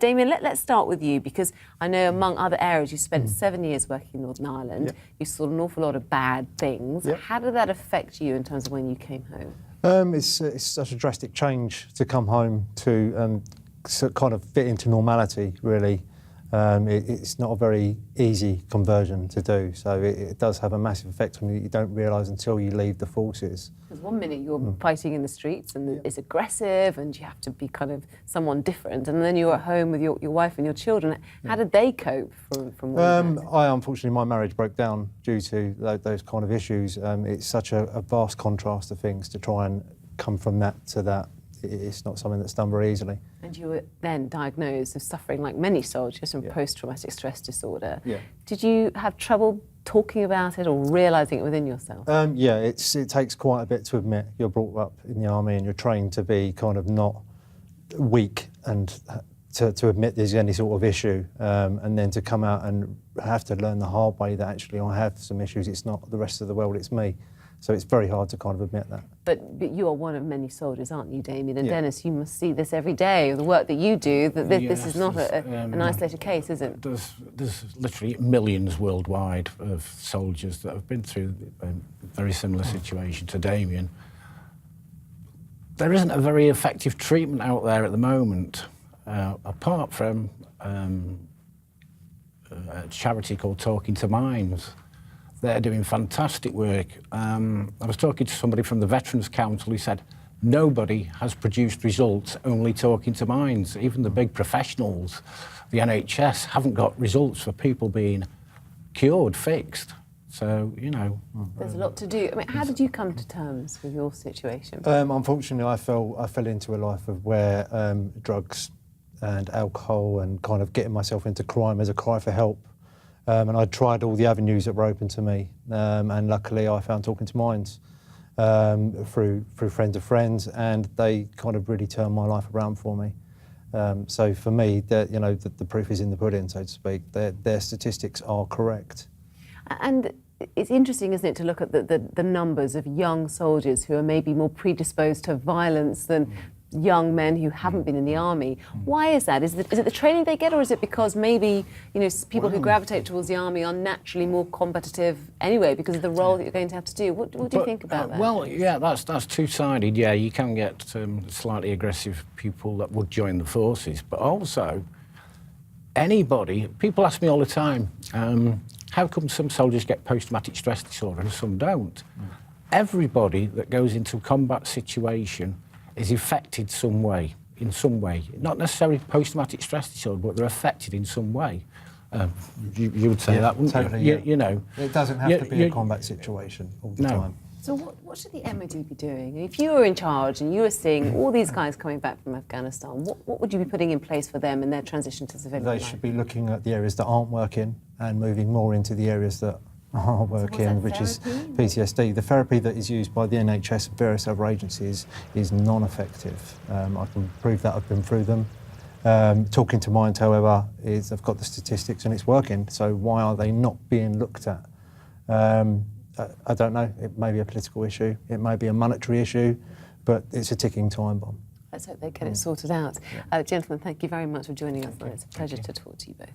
Damien, let's start with you, because I know among other areas you spent 7 years working in Northern Ireland. Yep. You saw an awful lot of bad things. Yep. How did that affect you in terms of when you came home? It's such a drastic change to come home to kind of fit into normality, really. It's not a very easy conversion to do, so it does have a massive effect on you that you don't realise until you leave the forces. Because 1 minute you're fighting in the streets and it's aggressive and you have to be kind of someone different, and then you're at home with your wife and your children. How did they cope from all that? Unfortunately, my marriage broke down due to those kind of issues. It's such a vast contrast of things to try and come from that to that. It's not something that's done very easily. And you were then diagnosed with suffering, like many soldiers, from post-traumatic stress disorder. Yeah. Did you have trouble talking about it or realising it within yourself? Yeah, it takes quite a bit to admit. You're brought up in the army and you're trained to be kind of not weak and to admit there's any sort of issue, and then to come out and have to learn the hard way that actually I have some issues. It's not the rest of the world, it's me. So it's very hard to kind of admit that. But you are one of many soldiers, aren't you, Damien? And Dennis, you must see this every day, the work that you do, that this is not an isolated case, is it? There's literally millions worldwide of soldiers that have been through a very similar situation to Damien. There isn't a very effective treatment out there at the moment, apart from a charity called Talking to Minds. They're doing fantastic work. I was talking to somebody from the Veterans Council who said nobody has produced results, only Talking to Minds. Even the big professionals, the NHS, haven't got results for people being cured, fixed. So, you know. There's a lot to do. I mean, how did you come to terms with your situation? Unfortunately, I fell into a life of where drugs and alcohol and kind of getting myself into crime as a cry for help. And I tried all the avenues that were open to me, and luckily I found Talking to Minds through friends of friends, and they kind of really turned my life around for me. So for me, the proof is in the pudding, so to speak. Their statistics are correct. And it's interesting, isn't it, to look at the numbers of young soldiers who are maybe more predisposed to violence than young men who haven't been in the army. Why is that? Is it the training they get, or is it because maybe people who gravitate towards the army are naturally more competitive anyway because of the role that you're going to have to do? What do you think about that? Well, yeah, that's two-sided. Yeah, you can get slightly aggressive people that would join the forces, but also people ask me all the time, how come some soldiers get post-traumatic stress disorder and some don't? Everybody that goes into a combat situation is affected in some way. Not necessarily post-traumatic stress disorder, but they're affected in some way. You would say that, wouldn't totally, you? Yeah. You know. It doesn't have to be a combat situation all the time. So what should the MOD be doing? If you were in charge and you were seeing all these guys coming back from Afghanistan, what would you be putting in place for them in their transition to civilian life? They should be looking at the areas that aren't working and moving more into the areas that are working, which is PTSD. The therapy that is used by the NHS and various other agencies is non-effective. I can prove that, I've been through them. Talking to Minds, however, I've got the statistics and it's working, so why are they not being looked at? I don't know, it may be a political issue, it may be a monetary issue, but it's a ticking time bomb. Let's hope they get it sorted out. Gentlemen, thank you very much for joining us. It's a pleasure to talk to you both.